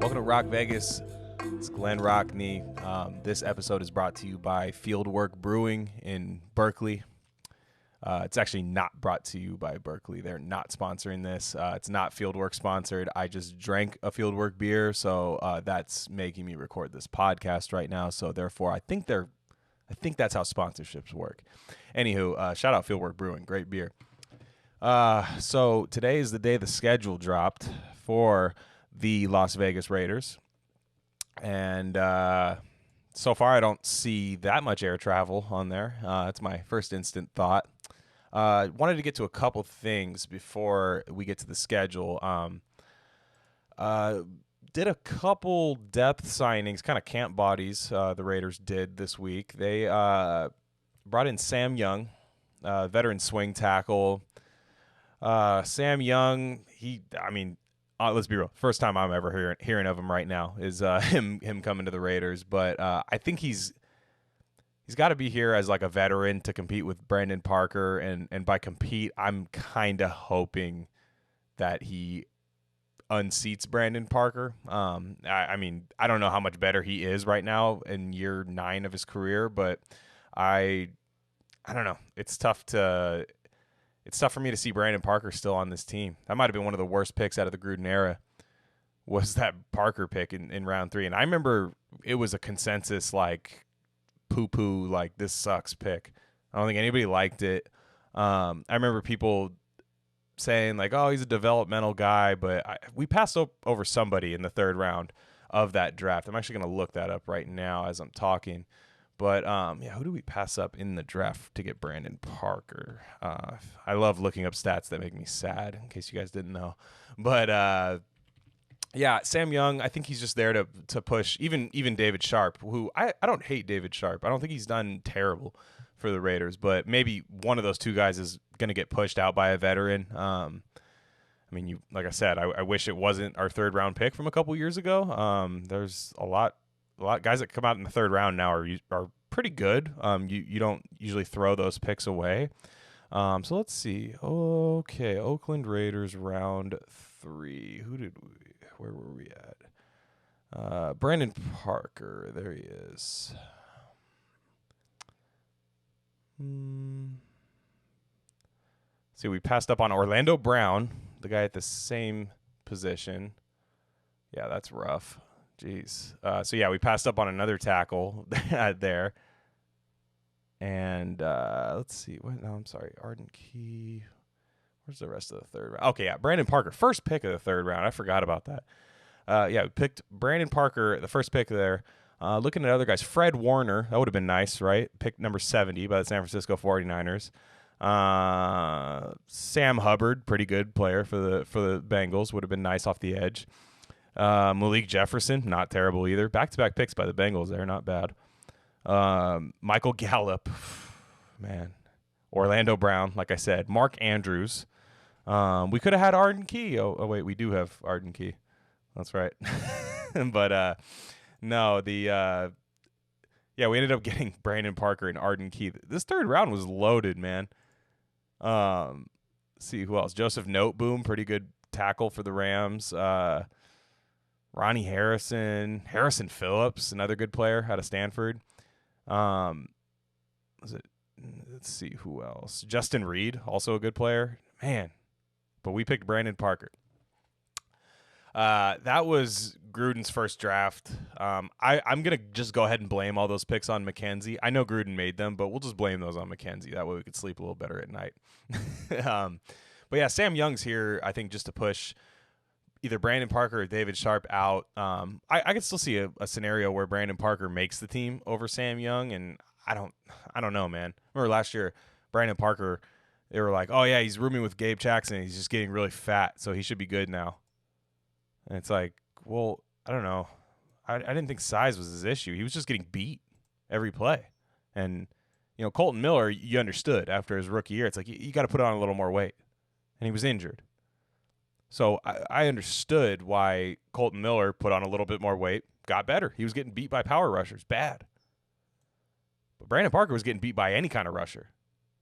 Welcome to Rock Vegas. It's Glen Rockney. This episode is brought to you by Fieldwork Brewing in Berkeley. It's actually not brought to you by Berkeley. They're not sponsoring this. It's not Fieldwork sponsored. I just drank a Fieldwork beer, so that's making me record this podcast right now. So therefore, I think that's how sponsorships work. Anywho, shout out Fieldwork Brewing, great beer. So today is the day the schedule dropped for the Las Vegas Raiders. And so far, I don't see that much air travel on there. That's my first instant thought. Wanted to get to a couple things before we get to the schedule. Did a couple depth signings, kind of camp bodies the Raiders did this week. They brought in Sam Young, veteran swing tackle. Sam Young, let's be real. First time I'm ever hearing of him right now is him coming to the Raiders. But I think he's got to be here as like a veteran to compete with Brandon Parker. And by compete, I'm kind of hoping that he unseats Brandon Parker. I don't know how much better he is right now in year 9 of his career, but I don't know. It's tough for me to see Brandon Parker still on this team. That might have been one of the worst picks out of the Gruden era, was that Parker pick in round 3. And I remember it was a consensus, like, poo-poo, like, this sucks pick. I don't think anybody liked it. I remember people saying, like, oh, he's a developmental guy, but we passed over somebody in the 3rd round of that draft. I'm actually going to look that up right now as I'm talking. But, who do we pass up in the draft to get Brandon Parker? I love looking up stats that make me sad, in case you guys didn't know. But, Sam Young, I think he's just there to push even David Sharp, who I don't hate David Sharp. I don't think he's done terrible for the Raiders, but maybe one of those two guys is going to get pushed out by a veteran. Like I said, I wish it wasn't our 3rd round pick from a couple years ago. There's a lot guys that come out in the 3rd round now are pretty good. You don't usually throw those picks away. So let's see. Okay, Oakland Raiders round 3. Where were we at? Brandon Parker. There he is. See, we passed up on Orlando Brown, the guy at the same position. Yeah, that's rough. Jeez. We passed up on another tackle there. And let's see. I'm sorry. Arden Key. Where's the rest of the 3rd round? Okay, yeah. Brandon Parker. First pick of the 3rd round. I forgot about that. We picked Brandon Parker, the first pick there. Looking at other guys. Fred Warner. That would have been nice, right? Pick number 70 by the San Francisco 49ers. Sam Hubbard. Pretty good player for the Bengals. Would have been nice off the edge. Malik Jefferson, not terrible either. Back-to-back picks by the Bengals there, not bad. Michael Gallup, man. Orlando Brown, like I said. Mark Andrews. We could have had Arden Key. Oh, wait, we do have Arden Key. That's right. But, no, we ended up getting Brandon Parker and Arden Key. This 3rd round was loaded, man. See who else. Joseph Noteboom, pretty good tackle for the Rams. Ronnie Harrison Phillips, another good player out of Stanford. Let's see who else. Justin Reed, also a good player. Man, but we picked Brandon Parker. That was Gruden's first draft. I'm going to just go ahead and blame all those picks on McKenzie. I know Gruden made them, but we'll just blame those on McKenzie. That way we could sleep a little better at night. But yeah, Sam Young's here, I think, just to push either Brandon Parker or David Sharp out. I could still see a scenario where Brandon Parker makes the team over Sam Young, and I don't know, man. Remember last year, Brandon Parker, they were like, oh yeah, he's rooming with Gabe Jackson. He's just getting really fat, so he should be good now. And it's like, well, I don't know. I didn't think size was his issue. He was just getting beat every play. And, Colton Miller, you understood after his rookie year. It's like, you got to put on a little more weight. And he was injured. So I understood why Colton Miller put on a little bit more weight, got better. He was getting beat by power rushers, bad. But Brandon Parker was getting beat by any kind of rusher.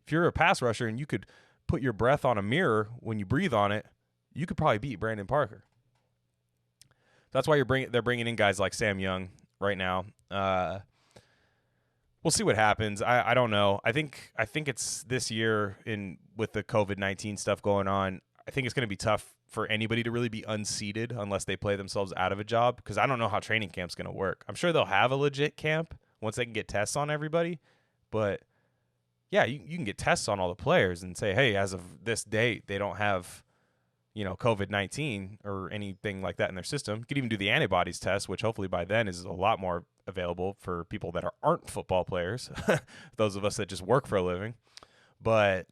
If you're a pass rusher and you could put your breath on a mirror when you breathe on it, you could probably beat Brandon Parker. That's why they're bringing in guys like Sam Young right now. We'll see what happens. I don't know. I think it's this year with the COVID-19 stuff going on. I think it's going to be tough for anybody to really be unseated unless they play themselves out of a job, because I don't know how training camp's going to work. I'm sure they'll have a legit camp once they can get tests on everybody, but yeah, you can get tests on all the players and say, hey, as of this date, they don't have, COVID-19 or anything like that in their system. You could even do the antibodies test, which hopefully by then is a lot more available for people that aren't football players, those of us that just work for a living. But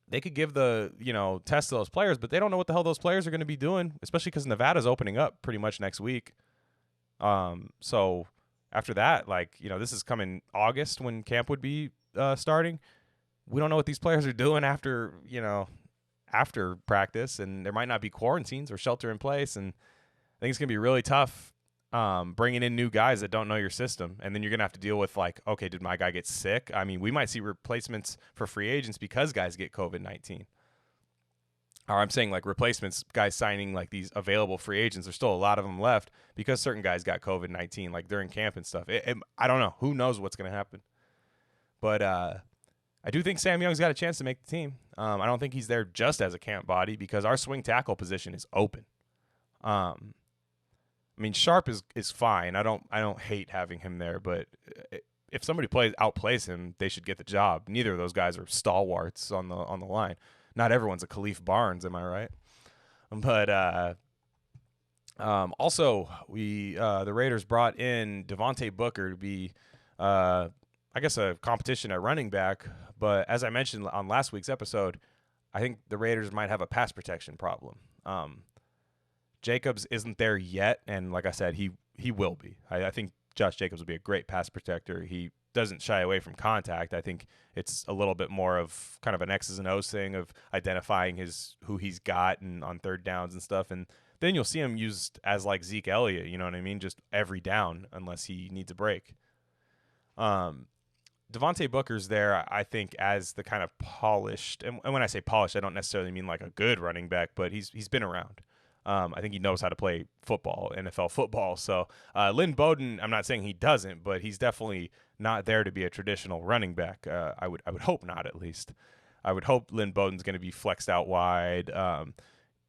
they could give the, test to those players, but they don't know what the hell those players are going to be doing, especially because Nevada's opening up pretty much next week. So after that, this is coming August when camp would be starting. We don't know what these players are doing after practice, and there might not be quarantines or shelter in place. And I think it's going to be really tough bringing in new guys that don't know your system. And then you're going to have to deal with okay, did my guy get sick? I mean, we might see replacements for free agents because guys get COVID-19. Or I'm saying replacements, guys signing these available free agents. There's still a lot of them left because certain guys got COVID-19 during camp and stuff. I don't know. Who knows what's going to happen? But I do think Sam Young's got a chance to make the team. I don't think he's there just as a camp body because our swing tackle position is open. Sharp is fine. I don't hate having him there, but if somebody outplays him, they should get the job. Neither of those guys are stalwarts on the line. Not everyone's a Khalif Barnes, am I right? But also the Raiders brought in Devontae Booker to be a competition at running back. But as I mentioned on last week's episode, I think the Raiders might have a pass protection problem. Jacobs isn't there yet, and like I said, he will be. I think Josh Jacobs will be a great pass protector. He doesn't shy away from contact. I think it's a little bit more of kind of an X's and O's thing of identifying who he's got and on third downs and stuff. And then you'll see him used as Zeke Elliott, you know what I mean? Just every down unless he needs a break. Devontae Booker's there, I think, as the kind of polished, and when I say polished, I don't necessarily mean a good running back, but he's been around. I think he knows how to play football, NFL football. So Lynn Bowden, I'm not saying he doesn't, but he's definitely not there to be a traditional running back. I would hope not, at least. I would hope Lynn Bowden's going to be flexed out wide.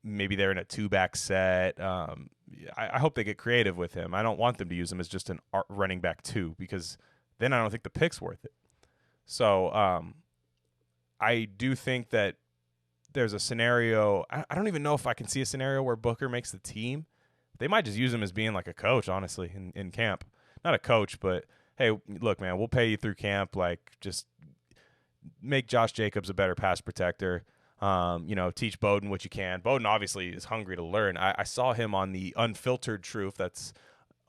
Maybe they're in a two-back set. I hope they get creative with him. I don't want them to use him as just an running back two, because then I don't think the pick's worth it. So I do think that there's a scenario. I don't even know if I can see a scenario where Booker makes the team. They might just use him as being a coach, honestly, in camp. Not a coach, but, hey, look, man, we'll pay you through camp. Just make Josh Jacobs a better pass protector. Teach Bowden what you can. Bowden obviously is hungry to learn. I saw him on the Unfiltered Truth. That's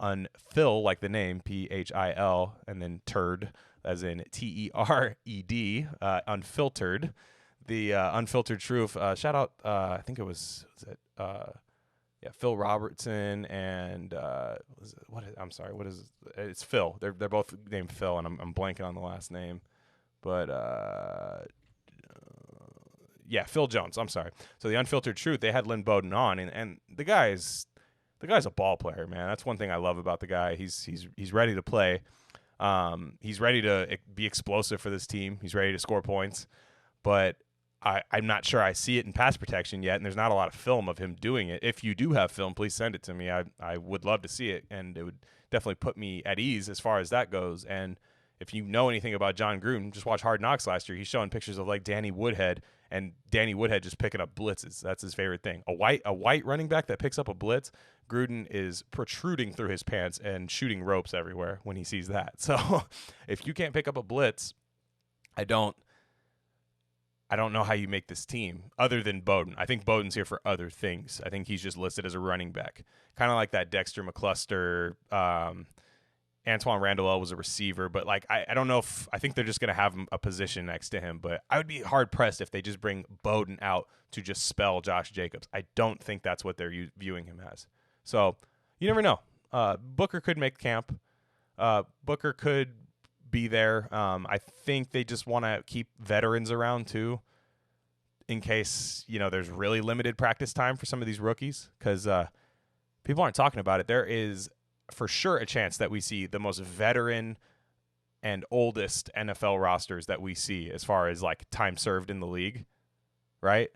Unphil, like the name, Phil, and then turd, as in T-E-R-E-D, Unfiltered. The Unfiltered Truth. Shout out, I think it was Phil Robertson and what is it's Phil. They're both named Phil, and I'm blanking on the last name, but Phil Jones. I'm sorry. So the Unfiltered Truth, they had Lynn Bowden on, and the guy's a ball player, man. That's one thing I love about the guy. He's ready to play. He's ready to be explosive for this team. He's ready to score points, but I'm not sure I see it in pass protection yet, and there's not a lot of film of him doing it. If you do have film, please send it to me. I would love to see it, and it would definitely put me at ease as far as that goes. And if you know anything about John Gruden, just watch Hard Knocks last year. He's showing pictures of Danny Woodhead, and Danny Woodhead just picking up blitzes. That's his favorite thing. A white running back that picks up a blitz, Gruden is protruding through his pants and shooting ropes everywhere when he sees that. So if you can't pick up a blitz, I don't know how you make this team other than Bowden. I think Bowden's here for other things. I think he's just listed as a running back, kind of like that Dexter McCluster. Antoine Randall was a receiver, but I don't know if I think they're just going to have a position next to him. But I would be hard pressed if they just bring Bowden out to just spell Josh Jacobs. I don't think that's what they're viewing him as. So you never know. Booker could make camp. Booker could be there. I think they just want to keep veterans around too, in case there's really limited practice time for some of these rookies, because people aren't talking about it. There is for sure a chance that we see the most veteran and oldest NFL rosters that we see as far as like time served in the league, right?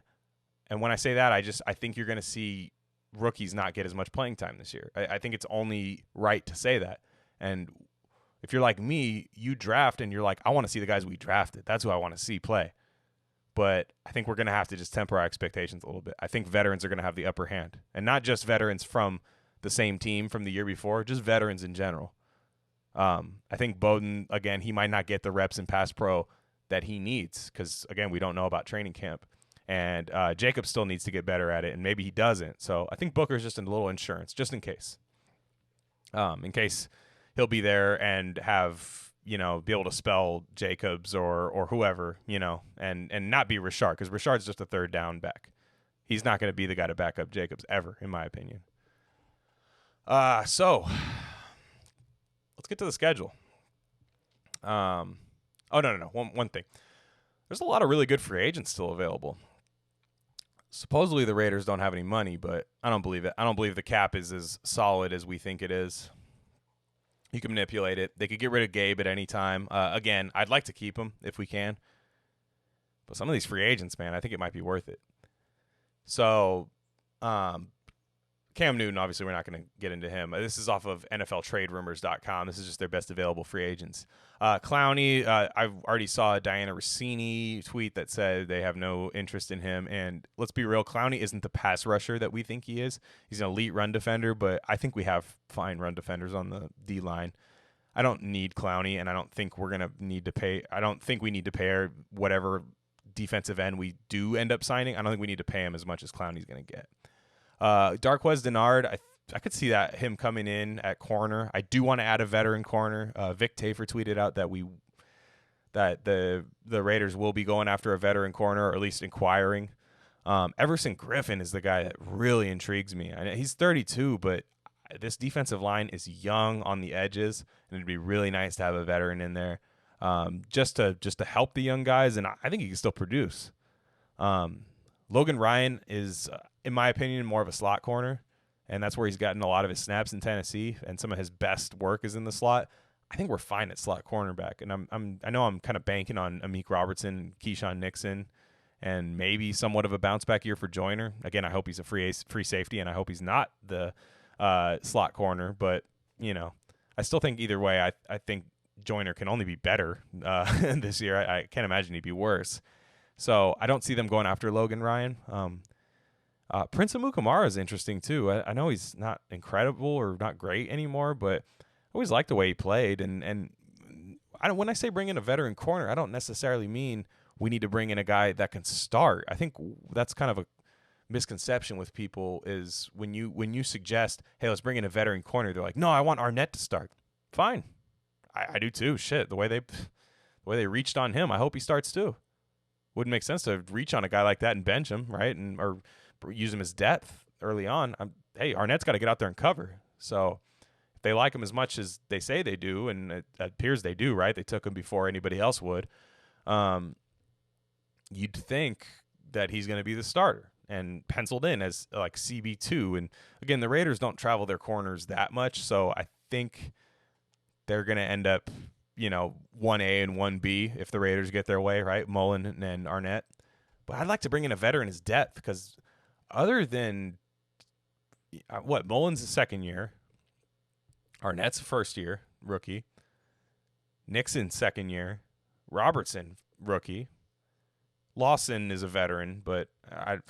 And when I say that, I think you're going to see rookies not get as much playing time this year. I think it's only right to say that. And if you're like me, you draft and you're like, I want to see the guys we drafted. That's who I want to see play. But I think we're going to have to just temper our expectations a little bit. I think veterans are going to have the upper hand. And not just veterans from the same team from the year before, just veterans in general. I think Bowden, again, he might not get the reps in pass pro that he needs because, again, we don't know about training camp. And Jacob still needs to get better at it, and maybe he doesn't. So I think Booker's just a little insurance, just in case. In case he'll be there and have, be able to spell Jacobs or whoever, and not be Richard, because Richard's just a third down back. He's not going to be the guy to back up Jacobs ever, in my opinion. So let's get to the schedule. No. One thing. There's a lot of really good free agents still available. Supposedly the Raiders don't have any money, but I don't believe it. I don't believe the cap is as solid as we think it is. You can manipulate it. They could get rid of Gabe at any time. Again, I'd like to keep him if we can. But some of these free agents, man, I think it might be worth it. So, Cam Newton, obviously we're not going to get into him. This is off of NFLTradeRumors.com. This is just their best available free agents. Clowney, I already saw a Diana Rossini tweet that said they have no interest in him. And let's be real, Clowney isn't the pass rusher that we think he is. He's an elite run defender, but I think we have fine run defenders on the D-line. I don't need Clowney, and I don't think we're going to need to pay. I don't think we need to pay whatever defensive end we do end up signing. I don't think we need to pay him as much as Clowney's going to get. Darqueze Dennard, I could see him coming in at corner. I do want to add a veteran corner. Vic Tafer tweeted out that the Raiders will be going after a veteran corner, or at least inquiring. Everson Griffin is the guy that really intrigues me. I know he's 32, but this defensive line is young on the edges, and it'd be really nice to have a veteran in there, just to help the young guys, and I think he can still produce. Logan Ryan is, in my opinion, more of a slot corner, and that's where he's gotten a lot of his snaps in Tennessee, and some of his best work is in the slot. I think we're fine at slot cornerback, and I know I'm kind of banking on Amik Robertson, Keyshawn Nixon, and maybe somewhat of a bounce back year for Joyner. Again, I hope he's a free safety, and I hope he's not the slot corner. But I still think either way, I think Joyner can only be better this year. I can't imagine he'd be worse. So I don't see them going after Logan Ryan. Prince Amukamara is interesting too. I know he's not incredible or not great anymore, but I always liked the way he played. And when I say bring in a veteran corner, I don't necessarily mean we need to bring in a guy that can start. I think that's kind of a misconception with people is when you suggest, hey, let's bring in a veteran corner, they're like, no, I want Arnett to start. Fine, I do too. Shit, the way they reached on him, I hope he starts too. Wouldn't make sense to reach on a guy like that and bench him, right? Or use him as depth early on. Hey, Arnett's got to get out there and cover. So if they like him as much as they say they do, and it appears they do, right? They took him before anybody else would. You'd think that he's going to be the starter and penciled in as like CB2. And again, the Raiders don't travel their corners that much, so I think they're going to end up 1A and 1B if the Raiders get their way, right? Mullen and Arnett. But I'd like to bring in a veteran as depth because other than Mullen's the second year, Arnett's first year, rookie, Nixon second year, Robertson rookie, Lawson is a veteran, but I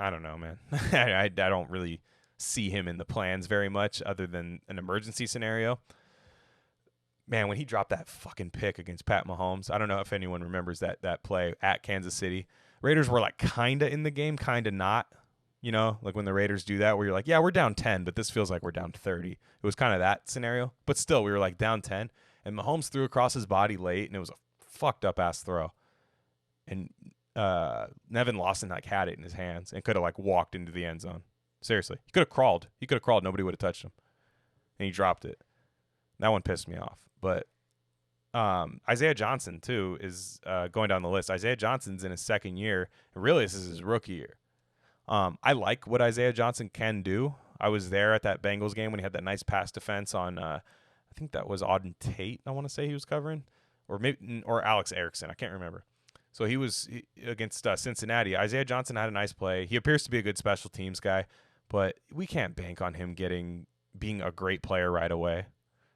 don't know, man. I don't really see him in the plans very much other than an emergency scenario. Man, when he dropped that fucking pick against Pat Mahomes, I don't know if anyone remembers that play at Kansas City. Raiders were like kind of in the game, kind of not. Like when the Raiders do that where you're like, yeah, we're down 10, but this feels like we're down 30. It was kind of that scenario. But still, we were like down 10, and Mahomes threw across his body late, and it was a fucked up ass throw. And Nevin Lawson had it in his hands and could have walked into the end zone. Seriously. He could have crawled. Nobody would have touched him. And he dropped it. That one pissed me off. But Isaiah Johnson, too, is going down the list. Isaiah Johnson's in his second year. And really, this is his rookie year. I like what Isaiah Johnson can do. I was there at that Bengals game when he had that nice pass defense on, I think that was Auden Tate, I want to say he was covering, or Alex Erickson. I can't remember. So he was against Cincinnati. Isaiah Johnson had a nice play. He appears to be a good special teams guy, but we can't bank on him being a great player right away.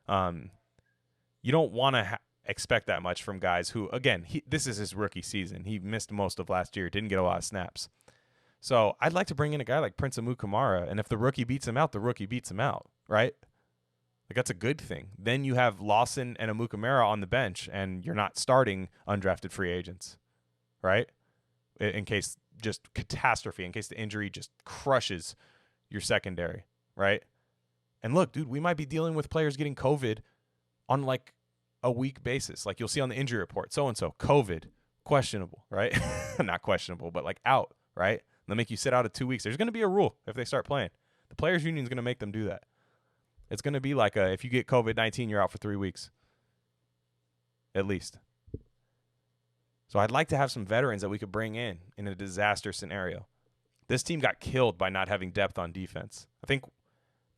You don't want to expect that much from guys who, again, this is his rookie season. He missed most of last year, didn't get a lot of snaps. So I'd like to bring in a guy like Prince Amukamara, and if the rookie beats him out, the rookie beats him out, right? Like, that's a good thing. Then you have Lawson and Amukamara on the bench, and you're not starting undrafted free agents, right? In case just catastrophe, in case the injury just crushes your secondary, right? And look, dude, we might be dealing with players getting COVID on like a week basis. Like, you'll see on the injury report, so-and-so, COVID, questionable, right? Not questionable, but like out, right? They'll make you sit out of 2 weeks. There's going to be a rule if they start playing. The players' union is going to make them do that. It's going to be like if you get COVID-19, you're out for 3 weeks, at least. So I'd like to have some veterans that we could bring in a disaster scenario. This team got killed by not having depth on defense. I think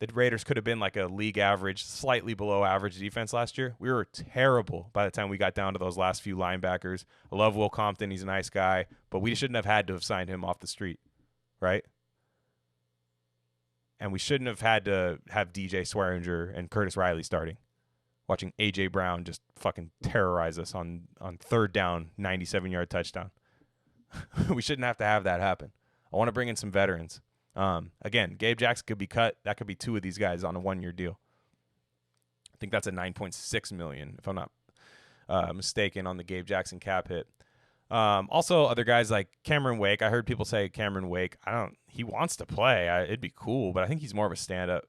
the Raiders could have been like a league average, slightly below average defense last year. We were terrible by the time we got down to those last few linebackers. I love Will Compton. He's a nice guy, but we shouldn't have had to have signed him off the street, right? And we shouldn't have had to have DJ Swearinger and Curtis Riley starting. Watching A.J. Brown just fucking terrorize us on third down, 97-yard touchdown. We shouldn't have to have that happen. I want to bring in some veterans. Again, Gabe Jackson could be cut. That could be 2 of these guys on a 1-year deal. I think that's a $9.6 million, if I'm not mistaken, on the Gabe Jackson cap hit. Also, other guys like Cameron Wake. I heard people say Cameron Wake. He wants to play. It'd be cool, but I think he's more of a stand-up.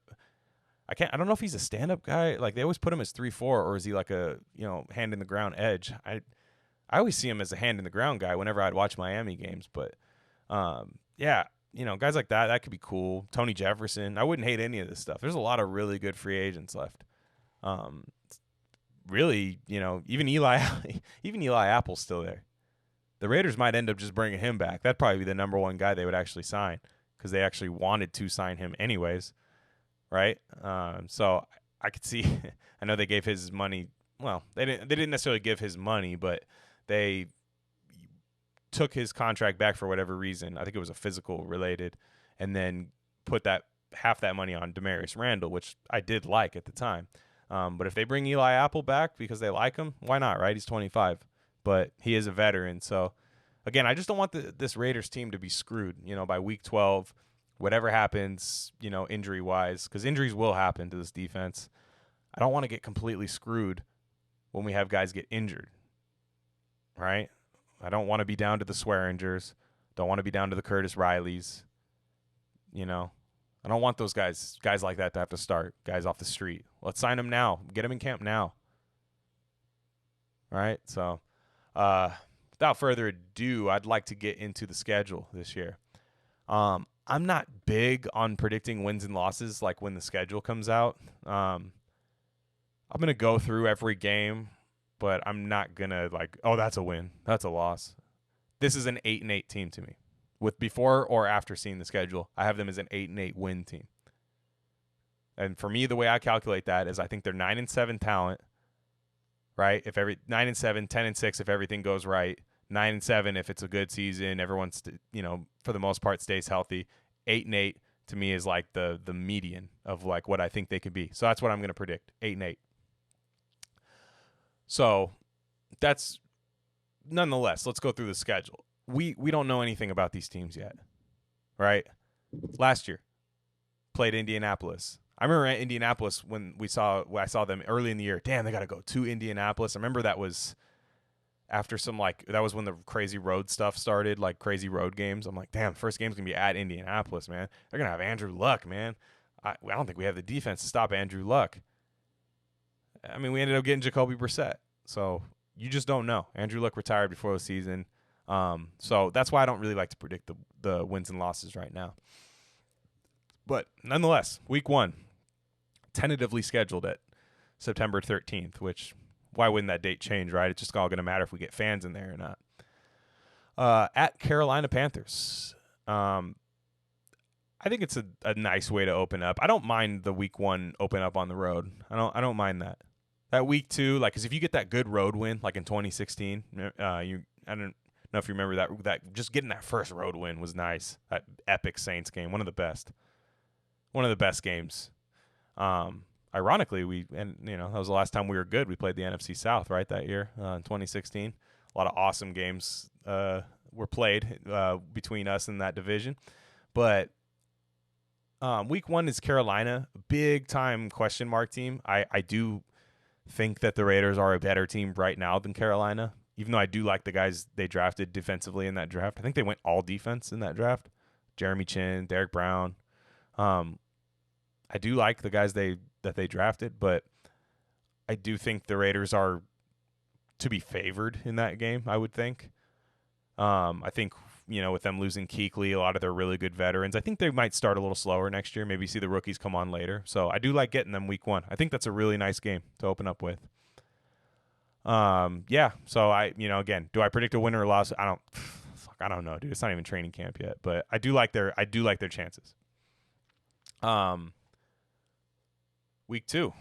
I don't know if he's a stand-up guy. Like, they always put him as 3-4, or is he like a, hand in the ground edge? I always see him as a hand in the ground guy whenever I'd watch Miami games, but yeah. Guys like that could be cool. Tony Jefferson. I wouldn't hate any of this stuff. There's a lot of really good free agents left. Really, even Eli Apple's still there. The Raiders might end up just bringing him back. That'd probably be the number one guy they would actually sign, because they actually wanted to sign him anyways, right? So I could see. I know they gave his money. Well, they didn't necessarily give his money, but they took his contract back for whatever reason. I think it was a physical related, and then put that half that money on Demarius Randall, which I did like at the time. But if they bring Eli Apple back because they like him, why not, right? He's 25, but he is a veteran. So again, I just don't want this Raiders team to be screwed, by week 12, whatever happens, injury wise, because injuries will happen to this defense. I don't want to get completely screwed when we have guys get injured, right? I don't want to be down to the Swearingers. Don't want to be down to the Curtis Rileys. I don't want those guys like that to have to start, guys off the street. Let's sign them now. Get them in camp now. All right? So without further ado, I'd like to get into the schedule this year. I'm not big on predicting wins and losses like when the schedule comes out. I'm going to go through every game, but I'm not going to that's a win, that's a loss. This is an 8-8 team to me. With before or after seeing the schedule, I have them as an 8-8 win team. And for me, the way I calculate that is I think they're 9-7 talent, right? If 9-7, 10-6 if everything goes right, 9-7 if it's a good season, everyone's for the most part stays healthy. 8-8 to me is like the median of like what I think they could be. So that's what I'm going to predict, 8-8. So that's nonetheless, let's go through the schedule. We don't know anything about these teams yet, right? Last year, played Indianapolis. I remember at Indianapolis when I saw them early in the year. Damn, they got to go to Indianapolis. I remember that was after that was when the crazy road stuff started, like crazy road games. I'm like, damn, first game's going to be at Indianapolis, man. They're going to have Andrew Luck, man. I don't think we have the defense to stop Andrew Luck. I mean, we ended up getting Jacoby Brissett. So you just don't know. Andrew Luck retired before the season. So that's why I don't really like to predict the wins and losses right now. But nonetheless, week 1, tentatively scheduled at September 13th, which why wouldn't that date change, right? It's just all going to matter if we get fans in there or not. At Carolina Panthers. I think it's a nice way to open up. I don't mind the week 1 open up on the road. I don't mind that. That week 2, like, because if you get that good road win, like in 2016, I don't know if you remember that just getting that first road win was nice. That epic Saints game, one of the best games. Ironically, that was the last time we were good. We played the NFC South right that year in 2016. A lot of awesome games were played between us and that division, but. Week 1 is Carolina, big time question mark team. I do think that the Raiders are a better team right now than Carolina, even though I do like the guys they drafted defensively in that draft. I think they went all defense in that draft. Jeremy Chin, Derek Brown. I do like the guys that they drafted, but I do think the Raiders are to be favored in that game, I would think. I think with them losing Kuechly, a lot of their really good veterans, I think they might start a little slower next year. Maybe see the rookies come on later. So I do like getting them week 1. I think that's a really nice game to open up with. Yeah. So again, do I predict a winner or loss? I don't know, dude. It's not even training camp yet, but I do like their chances. Week 2,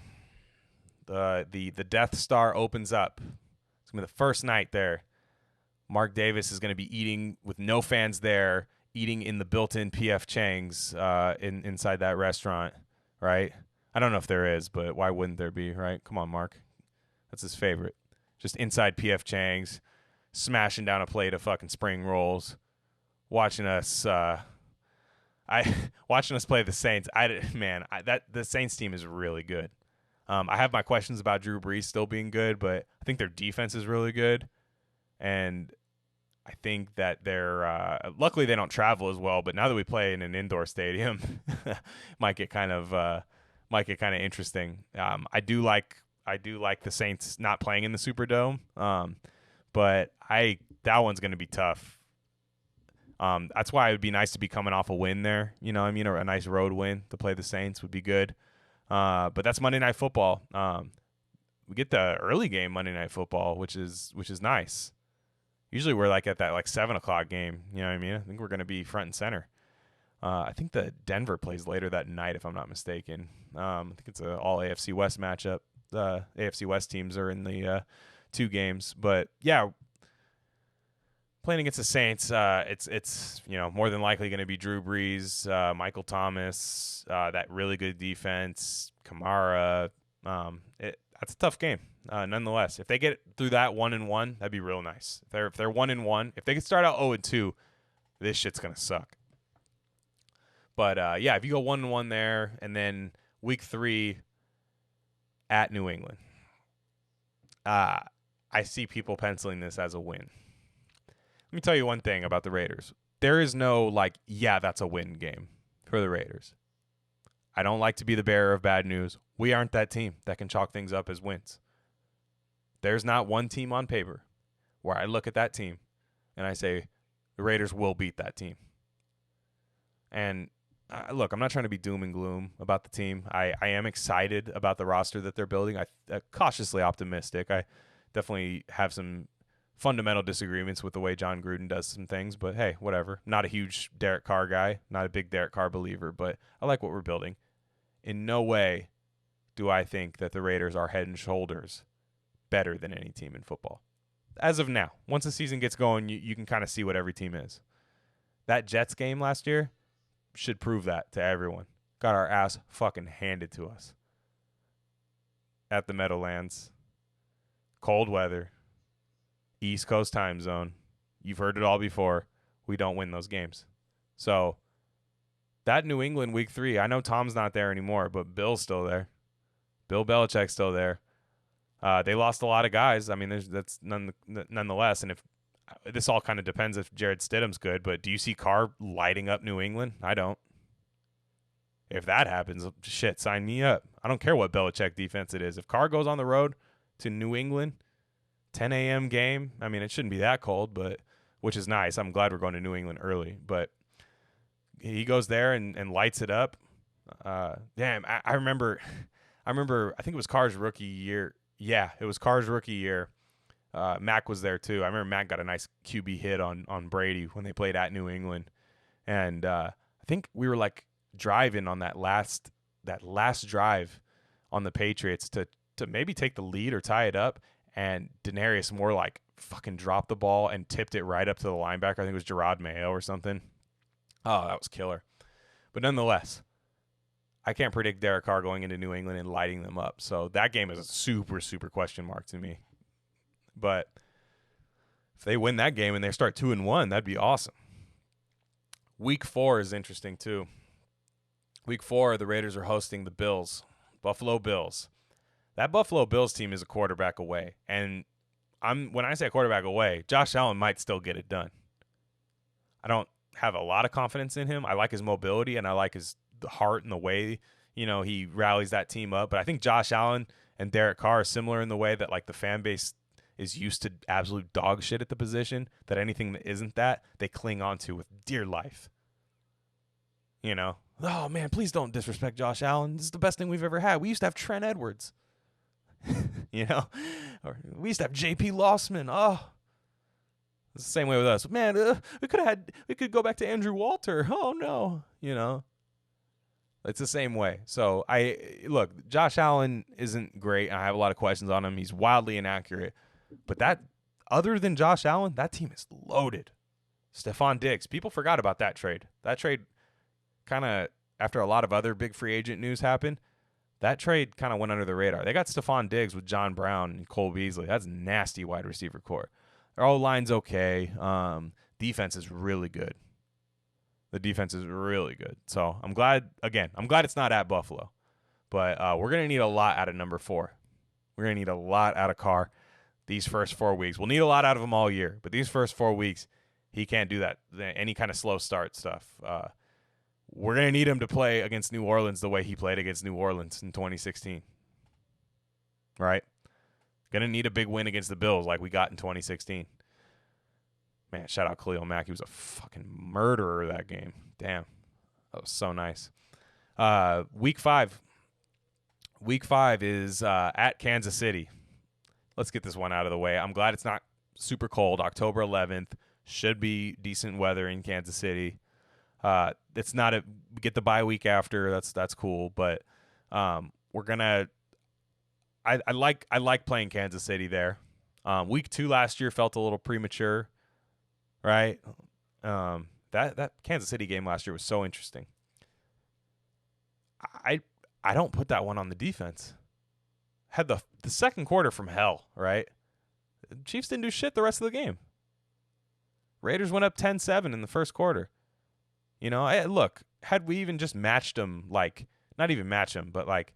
the Death Star opens up. It's gonna be the first night there. Mark Davis is going to be eating with no fans there, eating in the built-in P.F. Chang's inside that restaurant, right? I don't know if there is, but why wouldn't there be, right? Come on, Mark. That's his favorite. Just inside P.F. Chang's, smashing down a plate of fucking spring rolls, watching us watching us play the Saints. The Saints team is really good. I have my questions about Drew Brees still being good, but I think their defense is really good. And I think that they're luckily they don't travel as well. But now that we play in an indoor stadium, might get kind of interesting. I do like the Saints not playing in the Superdome, but that one's going to be tough. That's why it would be nice to be coming off a win there. You know what I mean? Or a nice road win to play the Saints would be good. But that's Monday Night Football. We get the early game Monday Night Football, which is nice. Usually we're like at that like 7:00 game. You know what I mean? I think we're going to be front and center. I think the Denver plays later that night, if I'm not mistaken. I think it's an all AFC West matchup. The AFC West teams are in the 2 games, but yeah, playing against the Saints, it's more than likely going to be Drew Brees, Michael Thomas, that really good defense, Kamara. That's a tough game. Nonetheless, if they get through that 1-1, that'd be real nice. If they're 1-1, if they could start out 0-2, this shit's gonna suck. But if you go 1-1 there, and then week 3 at New England, I see people penciling this as a win. Let me tell you one thing about the Raiders. There is no that's a win game for the Raiders. I don't like to be the bearer of bad news. We aren't that team that can chalk things up as wins. There's not one team on paper where I look at that team and I say the Raiders will beat that team. And look, I'm not trying to be doom and gloom about the team. I am excited about the roster that they're building. I'm cautiously optimistic. I definitely have some fundamental disagreements with the way John Gruden does some things, but hey, whatever. Not a huge Derek Carr guy, not a big Derek Carr believer, but I like what we're building. In no way do I think that the Raiders are head and shoulders better than any team in football. As of now, once the season gets going, you can kind of see what every team is. That Jets game last year should prove that to everyone. Got our ass fucking handed to us at the Meadowlands. Cold weather. East Coast time zone. You've heard it all before. We don't win those games. So that New England week 3, I know Tom's not there anymore, but Bill's still there. Bill Belichick's still there. They lost a lot of guys. I mean, that's nonetheless. And if this all kind of depends if Jared Stidham's good, but do you see Carr lighting up New England? I don't. If that happens, shit, sign me up. I don't care what Belichick defense it is. If Carr goes on the road to New England, 10 a.m. game, I mean, it shouldn't be that cold, but which is nice. I'm glad we're going to New England early. But he goes there and lights it up. Damn, I remember, I think it was Carr's rookie year. Yeah, it was Carr's rookie year. Mac was there too. I remember Mac got a nice QB hit on Brady when they played at New England. And I think we were like drive in on that last drive on the Patriots to maybe take the lead or tie it up, and Denarius Moore like fucking dropped the ball and tipped it right up to the linebacker. I think it was Gerard Mayo or something. Oh, that was killer. But nonetheless, I can't predict Derek Carr going into New England and lighting them up. So that game is a super, super question mark to me. But if they win that game and they start 2-1, that'd be awesome. Week 4 is interesting too. Week 4, the Raiders are hosting the Bills, Buffalo Bills. That Buffalo Bills team is a quarterback away. And when I say a quarterback away, Josh Allen might still get it done. I don't have a lot of confidence in him. I like his mobility and I like his heart and the way, he rallies that team up. But I think Josh Allen and Derek Carr are similar in the way that like the fan base is used to absolute dog shit at the position, that anything that isn't that, they cling on to with dear life. Oh man, please don't disrespect Josh Allen. This is the best thing we've ever had. We used to have Trent Edwards. Or we used to have J.P. Lossman. Oh, it's the same way with us. Man, we could go back to Andrew Walter. Oh no, it's the same way. So look, Josh Allen isn't great. I have a lot of questions on him. He's wildly inaccurate. But other than Josh Allen, that team is loaded. Stephon Diggs. People forgot about that trade. That trade kind of, after a lot of other big free agent news happened, that trade kind of went under the radar. They got Stephon Diggs with John Brown and Cole Beasley. That's nasty wide receiver core. Their O-line's okay. Defense is really good. The defense is really good. So I'm glad it's not at Buffalo. But we're going to need a lot out of number 4. We're going to need a lot out of Carr these first 4 weeks. We'll need a lot out of him all year. But these first 4 weeks, he can't do that. Any kind of slow start stuff. We're going to need him to play against New Orleans the way he played against New Orleans in 2016. Right? Going to need a big win against the Bills like we got in 2016. Man, shout out Khalil Mack. He was a fucking murderer that game. Damn. That was so nice. Week 5. Week 5 is at Kansas City. Let's get this one out of the way. I'm glad it's not super cold. October 11th. Should be decent weather in Kansas City. It's not we get the bye week after. That's cool. But we're gonna. I like playing Kansas City there. Week 2 last year felt a little premature, right? That Kansas City game last year was so interesting. I don't put that one on the defense. Had the second quarter from hell, right? The Chiefs didn't do shit the rest of the game. Raiders went up 10-7 in the first quarter. Look, had we even just matched them, like, not even match them, but like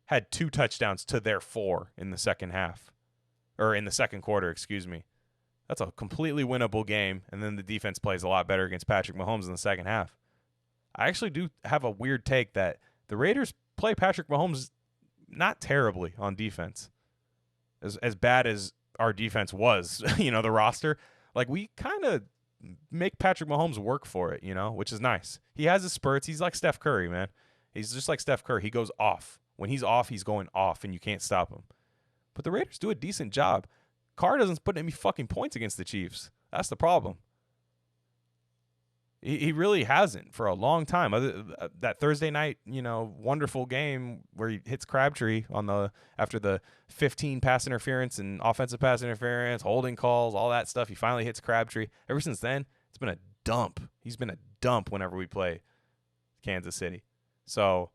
had 2 touchdowns to their 4 in the second half, or in the second quarter, excuse me. That's a completely winnable game, and then the defense plays a lot better against Patrick Mahomes in the second half. I actually do have a weird take that the Raiders play Patrick Mahomes not terribly on defense. As bad as our defense was, the roster, like we kind of make Patrick Mahomes work for it, which is nice. He has his spurts. He's like Steph Curry, man. He's just like Steph Curry. He goes off. When he's off, he's going off, and you can't stop him. But the Raiders do a decent job. Carr doesn't put any fucking points against the Chiefs. That's the problem. He really hasn't for a long time. That Thursday night, wonderful game where he hits Crabtree after the 15 pass interference and offensive pass interference, holding calls, all that stuff. He finally hits Crabtree. Ever since then, it's been a dump. He's been a dump whenever we play Kansas City. So,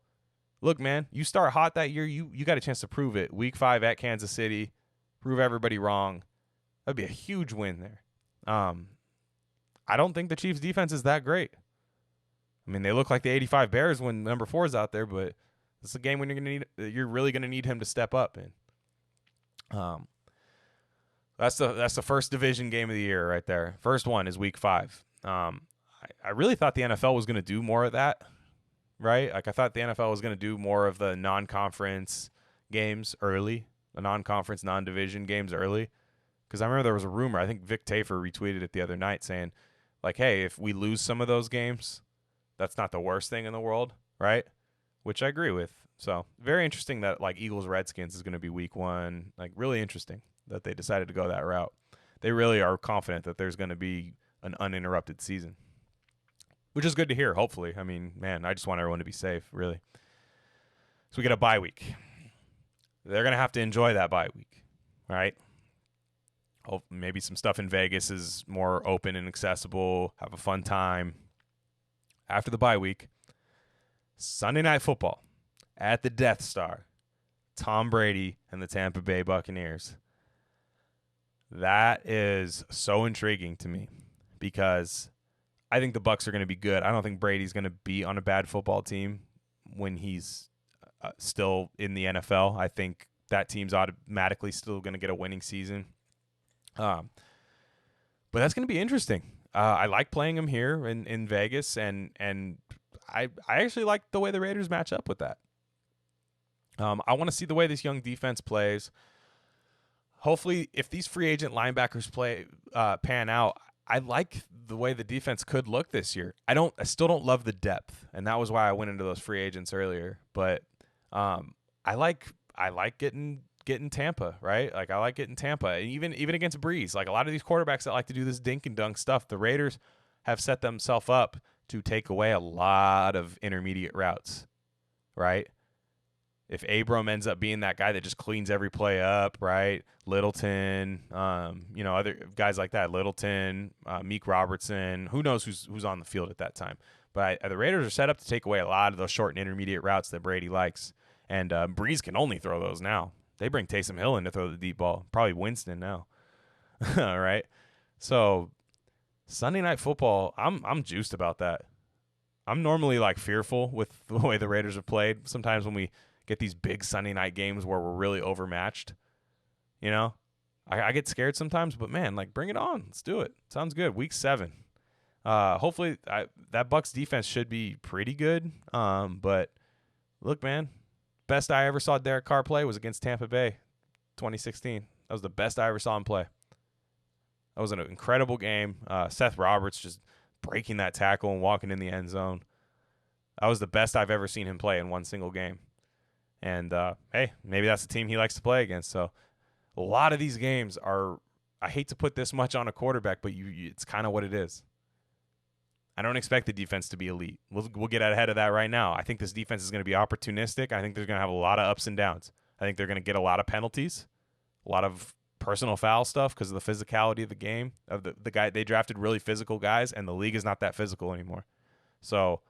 look, man, you start hot that year, you got a chance to prove it. Week 5 at Kansas City, prove everybody wrong. That'd be a huge win there. I don't think the Chiefs' defense is that great. I mean, they look like the 85 Bears when number 4 is out there, but this is a game when you're really gonna need him to step up. And that's the first division game of the year right there. First one is Week 5. I really thought the NFL was gonna do more of that, right? Like I thought the NFL was gonna do more of the non-conference games early, the non-conference, non-division games early. Because I remember there was a rumor. I think Vic Tafur retweeted it the other night saying, like, hey, if we lose some of those games, that's not the worst thing in the world, right? Which I agree with. So very interesting that, like, Eagles-Redskins is going to be Week 1. Like, really interesting that they decided to go that route. They really are confident that there's going to be an uninterrupted season. which is good to hear, hopefully. I mean, man, I just want everyone to be safe, really. So we get a bye week. They're going to have to enjoy that bye week, right? Hope maybe some stuff in Vegas is more open and accessible. Have a fun time. After the bye week, Sunday Night Football at the Death Star. Tom Brady and the Tampa Bay Buccaneers. That is so intriguing to me because I think the Bucs are going to be good. I don't think Brady's going to be on a bad football team when he's still in the NFL. I think that team's automatically still going to get a winning season. But that's going to be interesting. I like playing him here in Vegas, and I actually like the way the Raiders match up with that. I want to see the way this young defense plays. Hopefully, if these free agent linebackers pan out, I like the way the defense could look this year. I still don't love the depth, and that was why I went into those free agents earlier. But I like getting Tampa, right? Like I like getting Tampa, and even against Breeze. Like a lot of these quarterbacks that like to do this dink and dunk stuff, the Raiders have set themselves up to take away a lot of intermediate routes, right? If Abram ends up being that guy that just cleans every play up, right? Littleton, other guys like that, Littleton, Meek Robertson, who knows who's on the field at that time. But the Raiders are set up to take away a lot of those short and intermediate routes that Brady likes. And Breeze can only throw those now. They bring Taysom Hill in to throw the deep ball. Probably Winston now. All right. So Sunday Night Football, I'm juiced about that. I'm normally like fearful with the way the Raiders have played. Sometimes when we get these big Sunday night games where we're really overmatched, I get scared sometimes, but man, like bring it on. Let's do it. Sounds good. Week 7. Hopefully that Bucs defense should be pretty good. But look, man, best I ever saw Derek Carr play was against Tampa Bay 2016. That was the best I ever saw him play. That was an incredible game. Seth Roberts just breaking that tackle and walking in the end zone. That was the best I've ever seen him play in one single game. And, hey, maybe that's the team he likes to play against. So a lot of these games are – I hate to put this much on a quarterback, but it's kind of what it is. I don't expect the defense to be elite. We'll get ahead of that right now. I think this defense is going to be opportunistic. I think they're going to have a lot of ups and downs. I think they're going to get a lot of penalties, a lot of personal foul stuff because of the physicality of the game, of the guy. They drafted really physical guys, and the league is not that physical anymore. So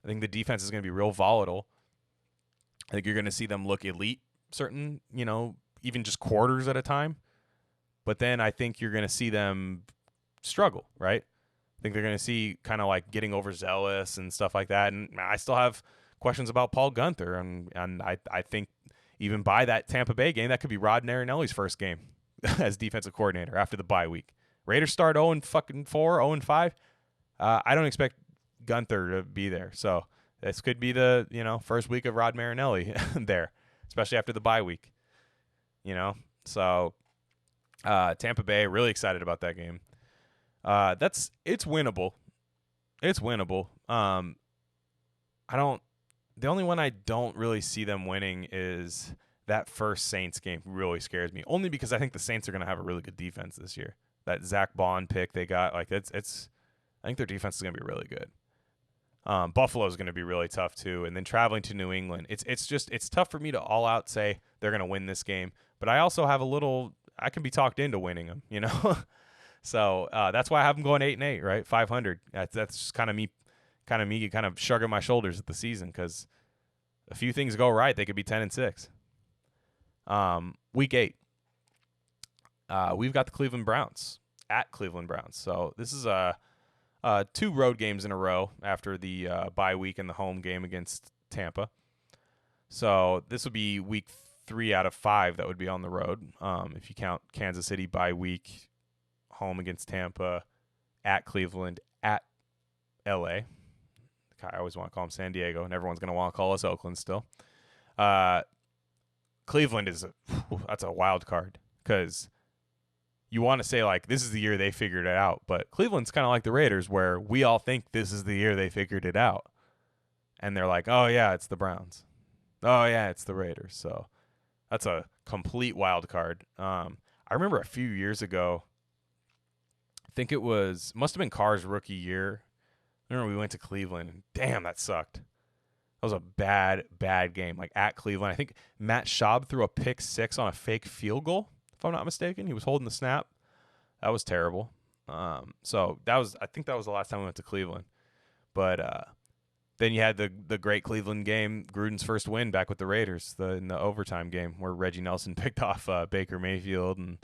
I think the defense is going to be real volatile. I think you're going to see them look elite, certain, even just quarters at a time. But then I think you're going to see them struggle, right? I think they're going to see kind of like getting overzealous and stuff like that. And I still have questions about Paul Guenther. And I think even by that Tampa Bay game, that could be Rod Marinelli's first game as defensive coordinator after the bye week. Raiders start 0-4, 0-5. I don't expect Guenther to be there. So this could be the, first week of Rod Marinelli there, especially after the bye week, So Tampa Bay, really excited about that game. It's winnable. It's winnable. The only one I don't really see them winning is that first Saints game. Really scares me, only because I think the Saints are going to have a really good defense this year. That Zach Bond pick they got, I think their defense is going to be really good. Buffalo is going to be really tough too, and then traveling to New England, it's tough for me to all out say they're going to win this game, but I also have I can be talked into winning them, So that's why I have them going 8-8, right? 500. That's just kind of me shrugging my shoulders at the season because a few things go right, they could be 10-6. Week 8, we've got the Cleveland Browns at Cleveland Browns. So this is 2 road games in a row after the bye week and the home game against Tampa. So this would be week 3 out of 5 that would be on the road. If you count Kansas City bye week, home against Tampa, at Cleveland, at LA. I always want to call them San Diego, and everyone's going to want to call us Oakland still. Cleveland that's a wild card because you want to say, like, this is the year they figured it out. But Cleveland's kind of like the Raiders where we all think this is the year they figured it out. And they're like, oh, yeah, it's the Browns. Oh, yeah, it's the Raiders. So that's a complete wild card. I remember a few years ago, I think must have been Carr's rookie year. I remember we went to Cleveland, and damn, that sucked. That was a bad game. Like at Cleveland, I think Matt Schaub threw a pick six on a fake field goal, if I'm not mistaken. He was holding the snap. That was terrible. So I think that was the last time we went to Cleveland. But then you had the great Cleveland game, Gruden's first win back with the Raiders, in the overtime game where Reggie Nelson picked off Baker Mayfield and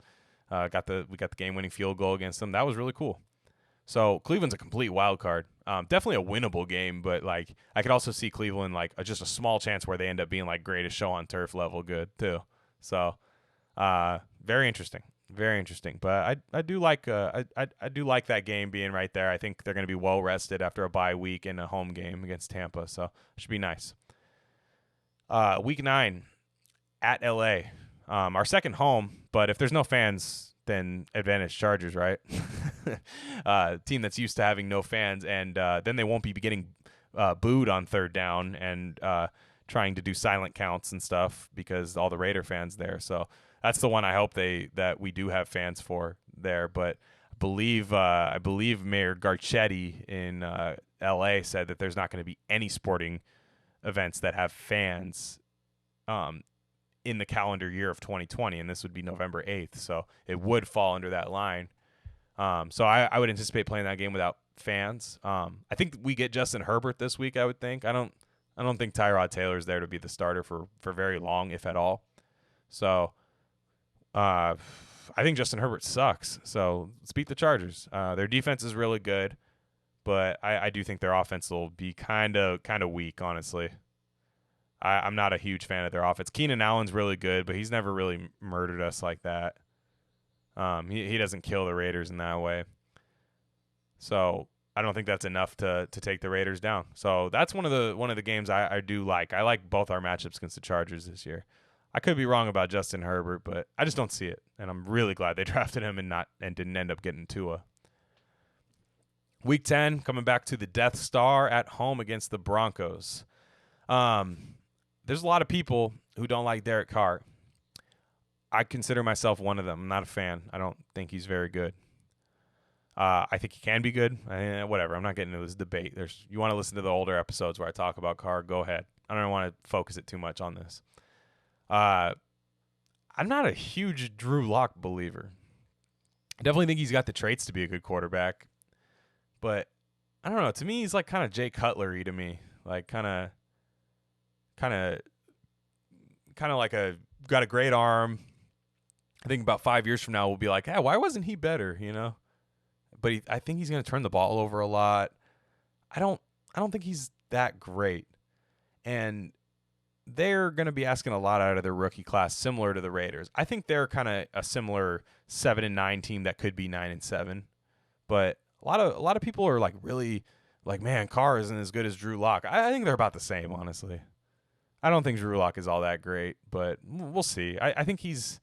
we got the game winning field goal against them. That was really cool. So Cleveland's a complete wild card. Definitely a winnable game, but like I could also see Cleveland like just a small chance where they end up being like greatest show on turf level good too. So very interesting. Very interesting, but I do like I do like that game being right there. I think they're going to be well rested after a bye week and a home game against Tampa, so it should be nice. Week 9 at LA, our second home. But if there's no fans, then advantage Chargers, right? Team that's used to having no fans, and then they won't be getting booed on third down and trying to do silent counts and stuff because all the Raider fans there. So that's the one I hope that we do have fans for there. But I believe Mayor Garcetti in L.A. said that there's not going to be any sporting events that have fans in the calendar year of 2020, and this would be November 8th, so it would fall under that line. So I would anticipate playing that game without fans. I think we get Justin Herbert this week. I would think. I don't think Tyrod Taylor's there to be the starter for very long, if at all. So I think Justin Herbert sucks. So let's beat the Chargers. Their defense is really good, but I do think their offense will be kind of weak, honestly. I'm not a huge fan of their offense. Keenan Allen's really good, but he's never really murdered us like that. He doesn't kill the Raiders in that way. So I don't think that's enough to take the Raiders down. So that's one of the games I do like. I like both our matchups against the Chargers this year. I could be wrong about Justin Herbert, but I just don't see it, and I'm really glad they drafted him and didn't end up getting Tua. Week 10, coming back to the Death Star at home against the Broncos. There's a lot of people who don't like Derek Carr. I consider myself one of them. I'm not a fan. I don't think he's very good. I think he can be good. Whatever. I'm not getting into this debate. You want to listen to the older episodes where I talk about Carr, go ahead. I don't want to focus it too much on this. I'm not a huge Drew Lock believer. I definitely think he's got the traits to be a good quarterback. But I don't know. To me, he's like kind of Jay Cutlery to me. Like kind of like got a great arm. I think about 5 years from now we'll be like, hey, why wasn't he better? You know. But I think he's going to turn the ball over a lot. I don't think he's that great, and they're going to be asking a lot out of their rookie class, similar to the Raiders. I think they're kind of a similar 7-9 team that could be 9-7, but a lot of people are like really like, man, Carr isn't as good as Drew Lock. I think they're about the same, honestly. I don't think Drew Lock is all that great, but we'll see. I think he's,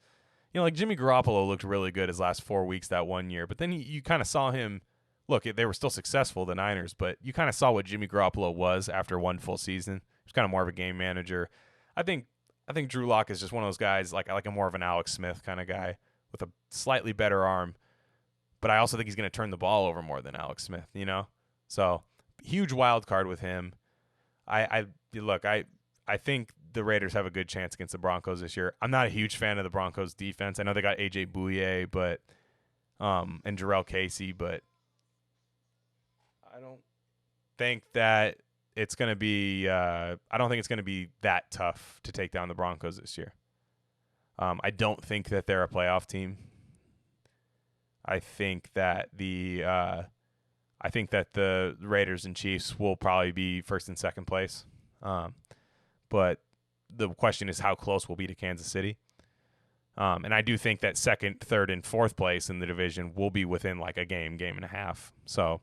like Jimmy Garoppolo looked really good his last 4 weeks that one year, but then you kind of saw him. Look, they were still successful, the Niners, but you kind of saw what Jimmy Garoppolo was after one full season. He was kind of more of a game manager. I think Drew Lock is just one of those guys, like a more of an Alex Smith kind of guy with a slightly better arm, but I also think he's going to turn the ball over more than Alex Smith, So huge wild card with him. I think the Raiders have a good chance against the Broncos this year. I'm not a huge fan of the Broncos defense. I know they got AJ Bouye, and Jarrell Casey, but I don't think that it's going to be I don't think it's going to be that tough to take down the Broncos this year. I don't think that they're a playoff team. I think that the Raiders and Chiefs will probably be first and second place. But the question is how close we'll be to Kansas City. And I do think that second, third, and fourth place in the division will be within like a game and a half. So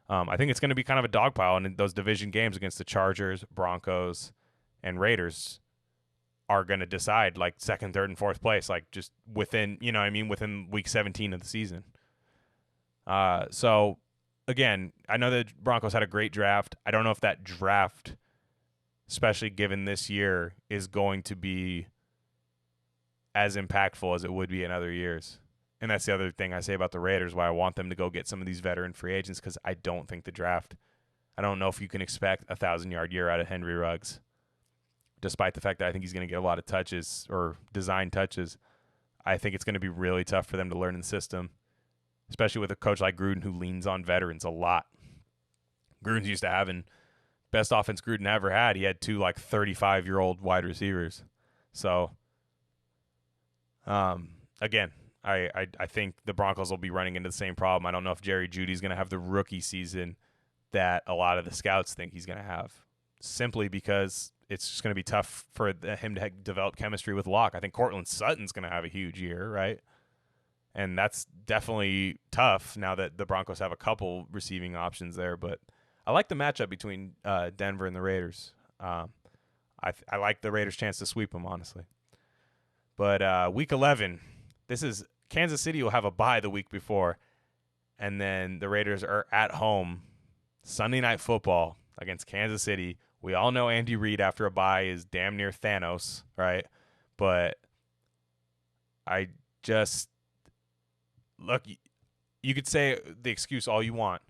I think it's going to be kind of a dogpile. And those division games against the Chargers, Broncos, and Raiders are going to decide like second, third, and fourth place, like just within, within week 17 of the season. So, again, I know the Broncos had a great draft. I don't know if that draft, especially given this year, is going to be as impactful as it would be in other years. And that's the other thing I say about the Raiders, why I want them to go get some of these veteran free agents, because I don't think the draft I don't know if you can expect a 1,000-yard year out of Henry Ruggs, despite the fact that I think he's going to get a lot of touches or design touches. I think it's going to be really tough for them to learn the system, especially with a coach like Gruden who leans on veterans a lot. Gruden's used to having best offense Gruden ever had. He had two 35-year-old wide receivers. So, again, I think the Broncos will be running into the same problem. I don't know if Jerry Jeudy's going to have the rookie season that a lot of the scouts think he's going to have, simply because it's just going to be tough for him to develop chemistry with Locke. I think Cortland Sutton's going to have a huge year, right? And that's definitely tough now that the Broncos have a couple receiving options there. But I like the matchup between Denver and the Raiders. I like the Raiders' chance to sweep them, honestly. But Week 11, this is Kansas City will have a bye the week before, and then the Raiders are at home Sunday Night Football against Kansas City. We all know Andy Reid after a bye is damn near Thanos, right? But I just look, you could say the excuse all you want.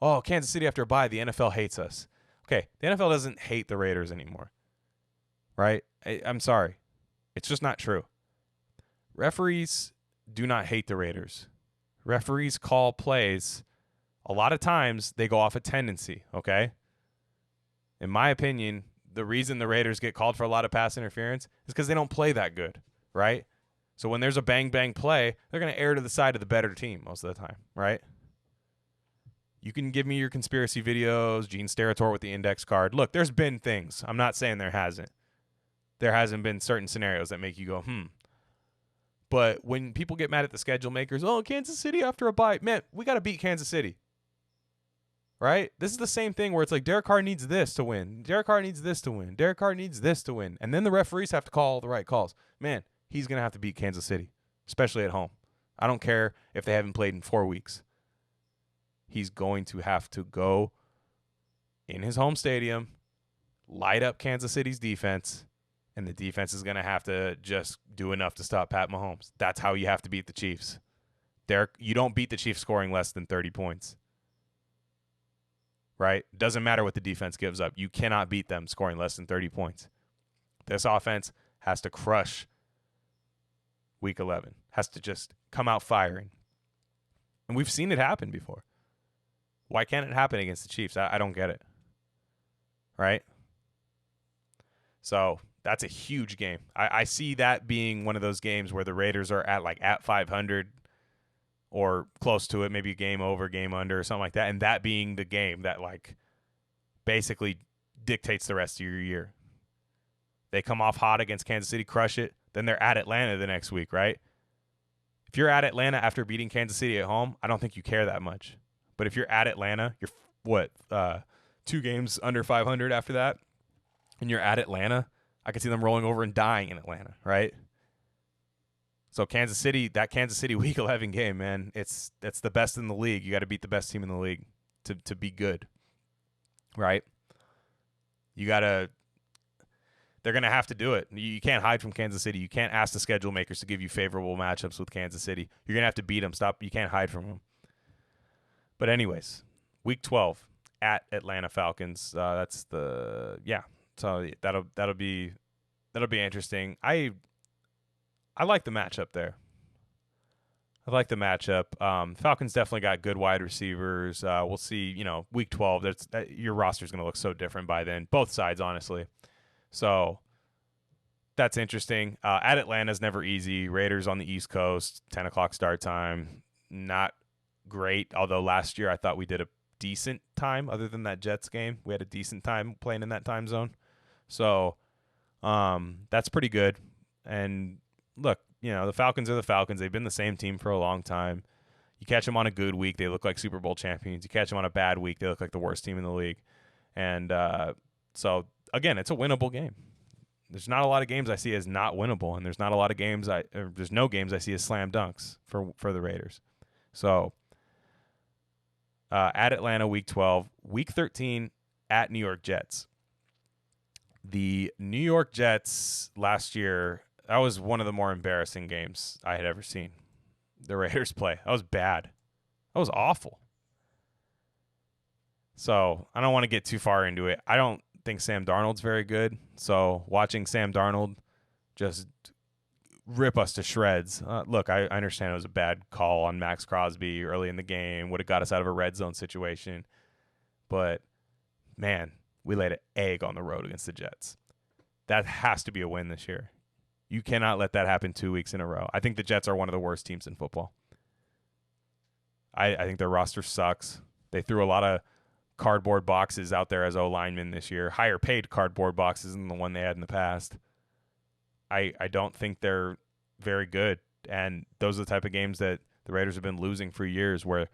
Oh, Kansas City after a bye, the NFL hates us. Okay, the NFL doesn't hate the Raiders anymore, right? I'm sorry. It's just not true. Referees do not hate the Raiders. Referees call plays. A lot of times they go off a tendency, okay? In my opinion, the reason the Raiders get called for a lot of pass interference is because they don't play that good, right? So when there's a bang-bang play, they're going to err to the side of the better team most of the time, right? You can give me your conspiracy videos, Gene Steratore with the index card. Look, there's been things. I'm not saying there hasn't. There hasn't been certain scenarios that make you go, But when people get mad at the schedule makers, oh, Kansas City after a bye, man, we got to beat Kansas City. Right? This is the same thing where it's like Derek Carr needs this to win. Derek Carr needs this to win. Derek Carr needs this to win. And then the referees have to call the right calls. Man, he's going to have to beat Kansas City, especially at home. I don't care if they haven't played in 4 weeks. He's going to have to go in his home stadium, light up Kansas City's defense, and the defense is going to have to just do enough to stop Pat Mahomes. That's how you have to beat the Chiefs. You don't beat the Chiefs scoring less than 30 points. Right? Doesn't matter what the defense gives up. You cannot beat them scoring less than 30 points. This offense has to crush Week 11. Has to just come out firing. And we've seen it happen before. Why can't it happen against the Chiefs? I don't get it. Right? So that's a huge game. I see that being one of those games where the Raiders are at 500 or close to it, maybe a game over, game under, or something like that, and that being the game that basically dictates the rest of your year. They come off hot against Kansas City, crush it, then they're at Atlanta the next week, right? If you're at Atlanta after beating Kansas City at home, I don't think you care that much. But if you're at Atlanta, you're 2 games under 500 after that, and you're at Atlanta, I could see them rolling over and dying in Atlanta, right? So Kansas City Week 11 game, man, it's the best in the league. You got to beat the best team in the league to be good, right? They're going to have to do it. You can't hide from Kansas City. You can't ask the schedule makers to give you favorable matchups with Kansas City. You're going to have to beat them. You can't hide from them. But anyways, Week 12 at Atlanta Falcons. So that'll be interesting. I like the matchup there. I like the matchup. Falcons definitely got good wide receivers. We'll see, Week 12, your roster's going to look so different by then. Both sides, honestly. So that's interesting. At Atlanta's never easy. Raiders on the East Coast, 10 o'clock start time. Not great, although last year I thought we did a decent time other than that Jets game. We had a decent time playing in that time zone. So that's pretty good. And look, the Falcons are the Falcons. They've been the same team for a long time. You catch them on a good week, they look like Super Bowl champions. You catch them on a bad week, they look like the worst team in the league. And so, again, it's a winnable game. There's not a lot of games I see as not winnable, and there's not a lot of games there's no games I see as slam dunks for the Raiders. So, at Atlanta, Week 12. Week 13, at New York Jets. The New York Jets last year, that was one of the more embarrassing games I had ever seen. The Raiders play. That was bad. That was awful. So I don't want to get too far into it. I don't think Sam Darnold's very good. So watching Sam Darnold just rip us to shreds. Look, I understand it was a bad call on Max Crosby early in the game. Would have got us out of a red zone situation. But, man, we laid an egg on the road against the Jets. That has to be a win this year. You cannot let that happen 2 weeks in a row. I think the Jets are one of the worst teams in football. I think their roster sucks. They threw a lot of cardboard boxes out there as O-linemen this year, higher paid cardboard boxes than the one they had in the past. I don't think they're very good, and those are the type of games that the Raiders have been losing for years, where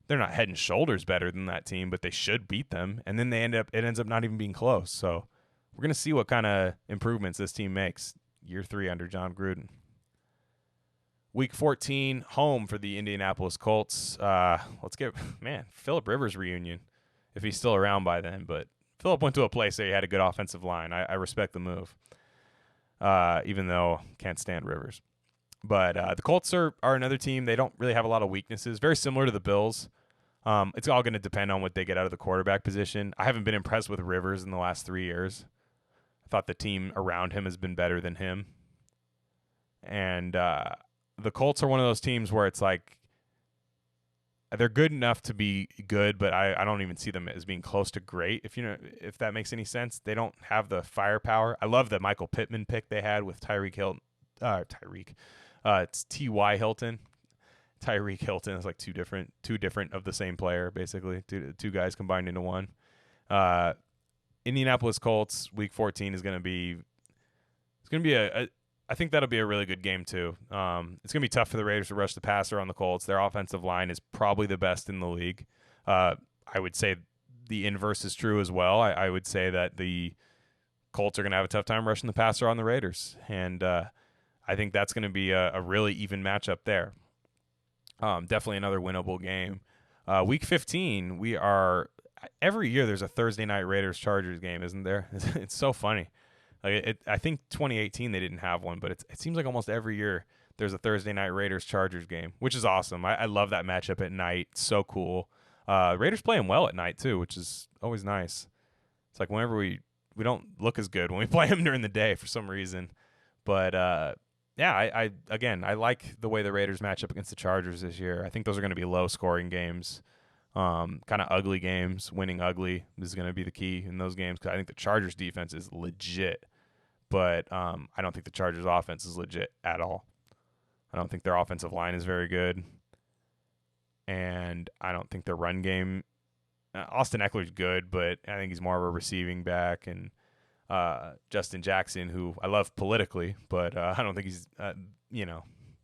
they're not head and shoulders better than that team, but they should beat them, and then it ends up not even being close. So we're going to see what kind of improvements this team makes year 3 under John Gruden. Week 14, home for the Indianapolis Colts. Let's get, Phillip Rivers reunion, if he's still around by then. But Phillip went to a place that he had a good offensive line. I respect the move, even though can't stand Rivers. But the Colts are another team. They don't really have a lot of weaknesses. Very similar to the Bills. It's all going to depend on what they get out of the quarterback position. I haven't been impressed with Rivers in the last 3 years. I thought the team around him has been better than him. And the Colts are one of those teams where it's like they're good enough to be good, but I don't even see them as being close to great. If that makes any sense, they don't have the firepower. I love the Michael Pittman pick they had with Tyreek Hilton. It's T.Y. Hilton. Tyreek Hilton is like two different of the same player, basically. Two guys combined into one. Indianapolis Colts Week 14 is going to be. It's going to be I think that'll be a really good game too. It's going to be tough for the Raiders to rush the passer on the Colts. Their offensive line is probably the best in the league. I would say the inverse is true as well. I would say that the Colts are going to have a tough time rushing the passer on the Raiders, and I think that's going to be a really even matchup there. Definitely another winnable game. Week 15, every year there's a Thursday night Raiders-Chargers game, isn't there? It's so funny. I think 2018 they didn't have one, but it seems like almost every year there's a Thursday night Raiders-Chargers game, which is awesome. I love that matchup at night. It's so cool. Raiders playing well at night too, which is always nice. It's like whenever we don't look as good when we play them during the day for some reason. But I like the way the Raiders match up against the Chargers this year. I think those are going to be low-scoring games, kind of ugly games. Winning ugly is going to be the key in those games because I think the Chargers defense is legit. But I don't think the Chargers offense is legit at all. I don't think their offensive line is very good. And I don't think their run game Austin Eckler's good, but I think he's more of a receiving back. And Justin Jackson, who I love politically, but I don't think he's,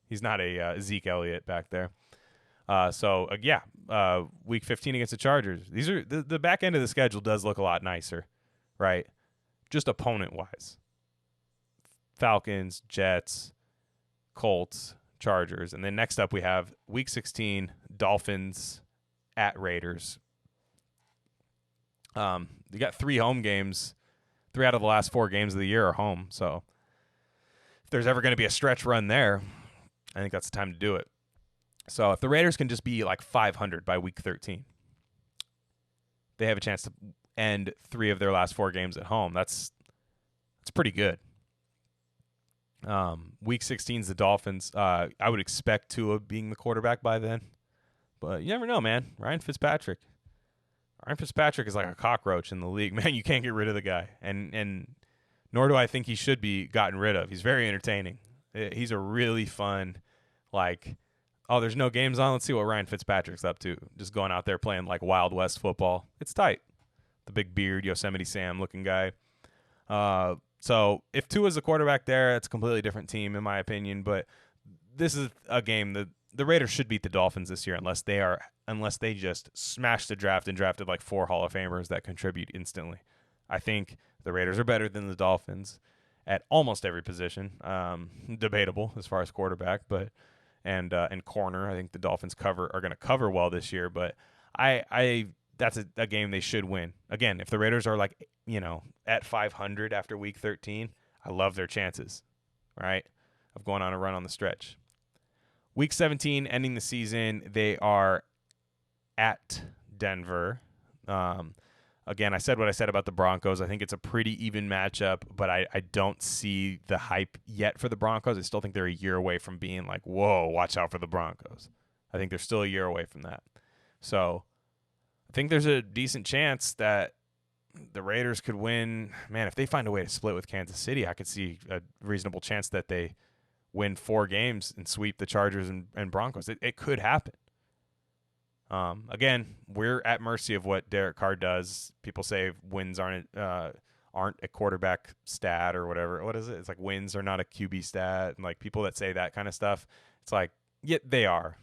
he's not a Zeke Elliott back there. Week 15 against the Chargers. These are the back end of the schedule does look a lot nicer, right? Just opponent-wise. Falcons, Jets, Colts, Chargers. And then next up we have Week 16, Dolphins at Raiders. You got 3 home games. 3 out of the last 4 games of the year are home. So if there's ever going to be a stretch run there, I think that's the time to do it. So if the Raiders can just be like 500 by Week 13, they have a chance to end 3 of their last 4 games at home. That's pretty good. Week 16 is the Dolphins. I would expect Tua being the quarterback by then, but you never know, man. Ryan Fitzpatrick is like a cockroach in the league, man. You can't get rid of the guy, and nor do I think he should be gotten rid of. He's very entertaining. He's a really fun, there's no games on. Let's see what Ryan Fitzpatrick's up to. Just going out there playing like Wild West football. It's tight. The big beard, Yosemite Sam looking guy. So if Tua's the quarterback there, it's a completely different team in my opinion. But this is a game that the Raiders should beat the Dolphins this year unless they just smash the draft and drafted like 4 Hall of Famers that contribute instantly. I think the Raiders are better than the Dolphins at almost every position. Debatable as far as quarterback, but and corner. I think the Dolphins are going to cover well this year, but that's a game they should win. Again, if the Raiders are at 500 after Week 13, I love their chances, right, of going on a run on the stretch. Week 17, ending the season, they are at Denver. Again, I said what I said about the Broncos. I think it's a pretty even matchup, but I don't see the hype yet for the Broncos. I still think they're a year away from being like, whoa, watch out for the Broncos. I think they're still a year away from that. So I think there's a decent chance that the Raiders could win. Man, if they find a way to split with Kansas City, I could see a reasonable chance that they win 4 games and sweep the Chargers and Broncos. It could happen. Again, we're at mercy of what Derek Carr does. People say wins aren't a quarterback stat or whatever. What is it? It's like wins are not a QB stat. And like people that say that kind of stuff, it's like, yeah, they are.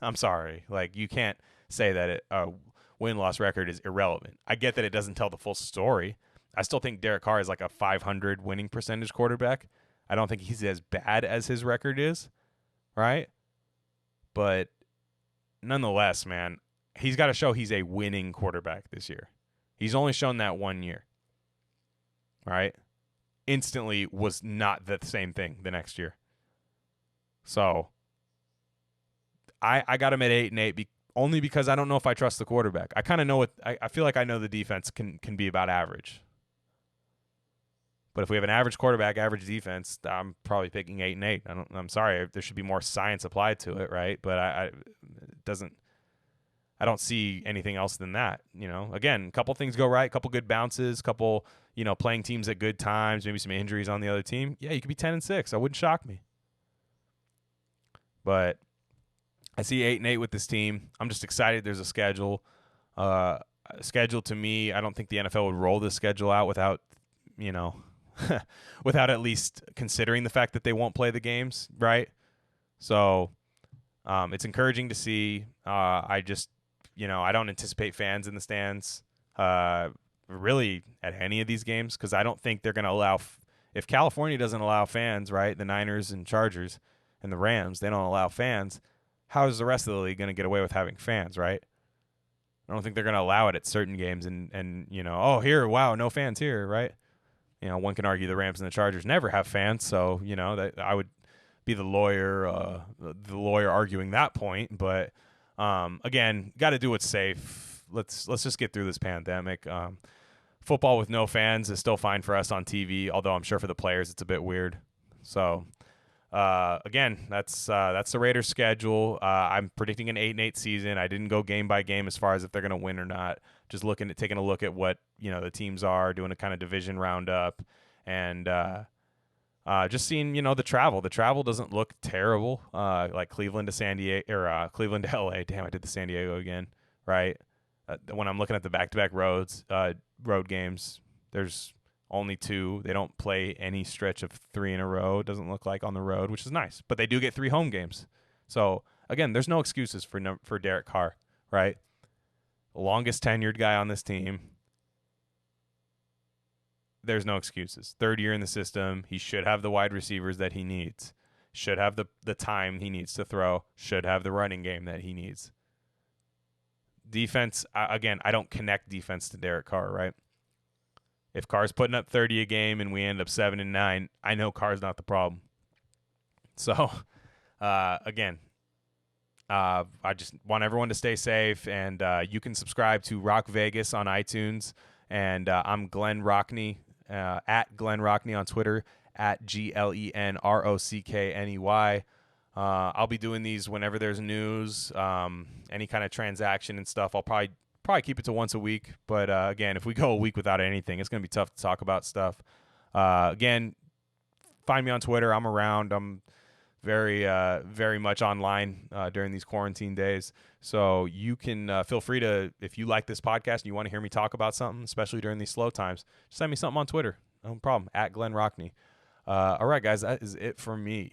I'm sorry. Like you can't say that a win-loss record is irrelevant. I get that it doesn't tell the full story. I still think Derek Carr is like a 500 winning percentage quarterback. I don't think he's as bad as his record is, right? But nonetheless, man, he's got to show he's a winning quarterback this year. He's only shown that 1 year, right? Instantly was not the same thing the next year. So I got him at 8-8 only because I don't know if I trust the quarterback. I kind of know what I feel like I know the defense can be about average. But if we have an average quarterback, average defense, I'm probably picking 8-8. I'm sorry, there should be more science applied to it, right? But I don't see anything else than that. You know, again, a couple things go right, a couple good bounces, couple playing teams at good times, maybe some injuries on the other team. Yeah, you could be 10-6. That wouldn't shock me. But I see 8-8 with this team. I'm just excited. There's a schedule. Schedule to me, I don't think the NFL would roll this schedule out without without at least considering the fact that they won't play the games, right? So it's encouraging to see. I just, I don't anticipate fans in the stands really at any of these games because I don't think they're going to allow if California doesn't allow fans, right, the Niners and Chargers and the Rams, they don't allow fans. How is the rest of the league going to get away with having fans, right? I don't think they're going to allow it at certain games and oh, here, wow, no fans here, right? One can argue the Rams and the Chargers never have fans, so that I would be the lawyer arguing that point. But again, got to do what's safe. Let's just get through this pandemic. Football with no fans is still fine for us on TV, although I'm sure for the players it's a bit weird. So again, that's the Raiders' schedule. I'm predicting an 8-8 season. I didn't go game by game as far as if they're going to win or not. Just taking a look at what the teams are, doing a kind of division roundup, and just seeing the travel. The travel doesn't look terrible. Like Cleveland to San Diego or Cleveland to LA. Damn, I did the San Diego again. Right. When I'm looking at the back-to-back road games, there's only 2. They don't play any stretch of 3 in a row. It doesn't look like on the road, which is nice. But they do get 3 home games. So again, there's no excuses for Derek Carr. Right. The longest tenured guy on this team. There's no excuses. 3rd year in the system. He should have the wide receivers that he needs. Should have the time he needs to throw. Should have the running game that he needs. Defense, again, I don't connect defense to Derek Carr, right? If Carr's putting up 30 a game and we end up 7-9, I know Carr's not the problem. So, again, I just want everyone to stay safe, and you can subscribe to Rock Vegas on iTunes, and I'm Glen Rockney, at Glen Rockney on Twitter, at GlenRockney. I'll be doing these whenever there's news, any kind of transaction and stuff. I'll probably keep it to once a week, but again, if we go a week without anything, it's going to be tough to talk about stuff. Again, find me on Twitter. I'm around. I'm very much online during these quarantine days. So you can feel free to, if you like this podcast and you want to hear me talk about something, especially during these slow times, just send me something on Twitter. No problem. At Glen Rockney. All right, guys, that is it for me.